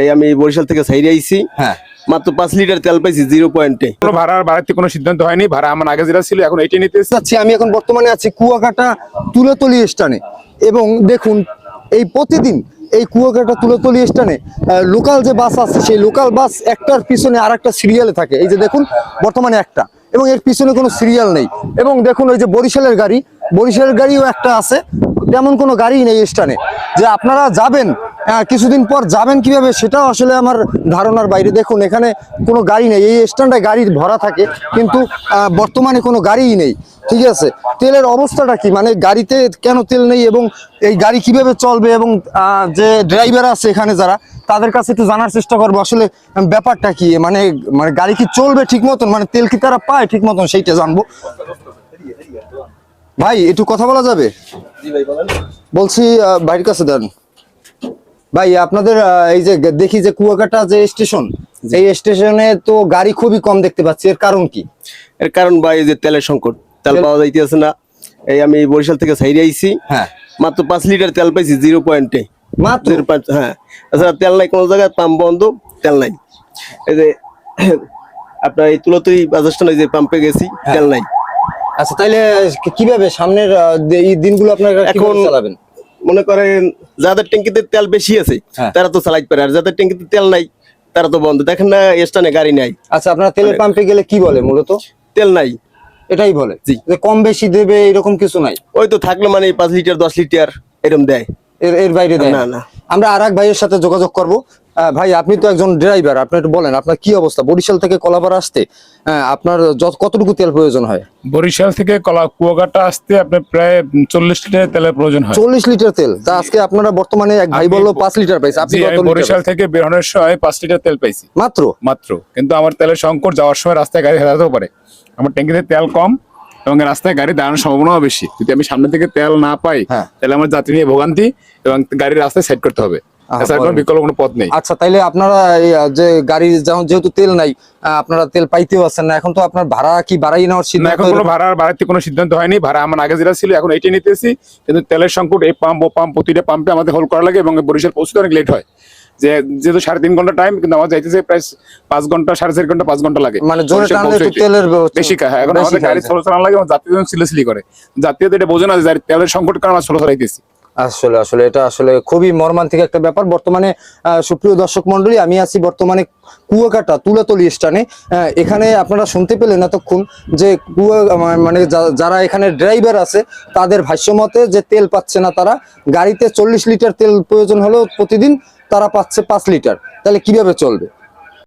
এই আমি বরিশাল থেকে সাইরে আইছি। হ্যাঁ, মাত্র 5 লিটার তেল পাইছি 0 পয়েন্টে। কোনো ভাড়ার বাড়াতে কোনো সিদ্ধান্ত হয়নি। ভাড়া আমার আগে যেটা ছিল এখন এইটা নিতে এসেছি। আচ্ছা, আমি এখন বর্তমানে আছি কুয়াকাটা তুলাতলি স্থানে এবং দেখুন এই প্রতিদিন এই কুয়াকাটা তুলাতলি স্থানে লোকাল যে বাস আছে সেই লোকাল বাস একটার পিছনে আরেকটা সিরিয়ালে থাকে। এই যে দেখুন বর্তমানে একটা, এবং এর পিছনে কোনো সিরিয়াল নেই। এবং দেখুন ওই যে বরিশালের গাড়িও একটা আছে, তেমন কোনো গাড়ি নেই স্থানে। যে আপনারা যাবেন কিছুদিন পর যাবেন কিভাবে সেটাও আসলে আমার ধারণার বাইরে। দেখুন এখানে কোনো গাড়ি নেই, এই স্ট্যান্ডে গাড়ি ভরা থাকে কিন্তু বর্তমানে কোনো গাড়িই নেই। ঠিক আছে, তেলের অবস্থাটা কি, মানে গাড়িতে কেন তেল নেই এবং এই গাড়ি কিভাবে চলবে, এবং যে ড্রাইভার আছে এখানে যারা, তাদের কাছে একটু জানার চেষ্টা করবো আসলে ব্যাপারটা কি, মানে গাড়ি কি চলবে ঠিক মতন, মানে তেল কি তারা পায় ঠিক মতন সেইটা জানবো। ভাই একটু কথা বলা যাবে? বলছি ভাইয়ের কাছে দেন। ভাই আপনাদের এই যে দেখি যে কুয়াকাটা যে স্টেশন, এই স্টেশনে তো গাড়ি খুবই কম দেখতে পাচ্ছি, এর কারণ কি? এর কারণ ভাই এই যে তেলের সংকট, তেল পাওয়া যাইতেছে না। এই আমি বরিশাল থেকে সাইরে আইছি। হ্যাঁ, মাত্র 5 লিটার তেল পাইছি 0 পয়েন্টে। মাত্র 0.5। হ্যাঁ, আচ্ছা তেল নাই কোনো জায়গায়, পাম্প বন্ধ, তেল নাই। এই যে আপনার এই তুলাতুলি বাস স্ট্যান্ড, এই যে পাম্পে গেছি, তেল নাই। আচ্ছা, তাইলে কিভাবে সামনের এই দিনগুলো আপনারা এখন চালাবেন? মনে করেন যাদের ট্যাঙ্কিতে তেল বেশি আছে তারা তো চালাইতে পারে, আর যাদের ট্যাঙ্কিতে তেল নাই তারা তো বন্ধ। দেখেন না স্টেশনে গাড়ি নাই। আচ্ছা, আপনারা তেলের পাম্পে গেলে কি বলে? মূলত তেল নাই এটাই বলে, জি। যে কম বেশি দেবে এরকম কিছু নাই। ওই তো থাকলে মানে 5 লিটার 10 লিটার এরকম দেয়, এর বাইরে দেয় না না। না। আমরা আর এক ভাইয়ের সাথে যোগাযোগ করব। ভাই আপনি তো একজন ড্রাইভার, আপনি একটু বলেন আপনার কি অবস্থা বরিশাল থেকে কলাপাড়া আসতে? আপনার কতটুকু তেল প্রয়োজন হয়? বরিশাল থেকে কুয়াকাটা আসতে আপনার প্রায় 40 লিটার তেলের প্রয়োজন হয়। 40 লিটার তেল? তা আজকে আপনারা বর্তমানে এক ভাই বললো 5 লিটার পাইছে, আপনি কত লিটার? বরিশাল থেকে বেরোনোর সময় 5 লিটার তেল পাইছি মাত্র। কিন্তু আমার তেলের সংকট, যাওয়ার সময় রাস্তায় গাড়ি হারাতেও পারে। আমার ট্যাঙ্কিতে তেল কম এবং রাস্তায় গাড়ি দাঁড়ানোর সম্ভাবনাও বেশি। যদি আমি সামনে থেকে তেল না পাই তাহলে আমার যাত্রী নিয়ে ভোগান্তি এবং গাড়ির রাস্তায় সাইড করতে হবে, এছাড়া কোনো বিকল্প কোনো পথ নেই। আচ্ছা, তাইলে আপনারা যে গাড়ি যেহেতু তেল নাই, আপনারা তেল পাইতেও আছেন না, এখন তো আপনার ভাড়া কি বাড়াই নেওয়ার সিদ্ধান্ত? এখন কোনো ভাড়ার বাড়াতে কোনো সিদ্ধান্ত হয়নি। ভাড়া আমার আগে যেটা ছিল এখন এইটা নিতেছি। কিন্তু তেলের সংকট, এই পাম্প ও পাম্প প্রতিটা পাম্পে আমাদের হোল্ড করা লাগে এবং বরিশাল পৌঁছতে অনেক লেট হয়। যেহেতু 3.5 ঘন্টা টাইম, কিন্তু আমার যাইতেছে প্রায় 5 ঘন্টা 4.5 ঘন্টা 5 ঘন্টা লাগে, মানে জোরে টানলে একটু তেলের বেশি খায়। এখন আমাদের গাড়ি স্লো চালানো লাগে এবং যাত্রীদের সিলেসিলি করে, যাত্রীদের এটা বোঝে না যে তেলের সংকট কারণে আমরা স্লো চালাইতেছি। আসলে এটা আসলে খুবই মর্মান্তিক একটা ব্যাপার। বর্তমানে সুপ্রিয় দর্শক মন্ডলী, আমি আছি বর্তমানে কুয়াকাটা তুলাতলি স্থানে। এখানে আপনারা শুনতে পেলেন এতক্ষণ যে মানে যারা এখানে ড্রাইভার আছে তাদের ভাষ্যমতে যে তেল পাচ্ছে না তারা। গাড়িতে 40 লিটার তেল প্রয়োজন হলেও প্রতিদিন তারা পাচ্ছে 5 লিটার, তাহলে কিভাবে চলবে?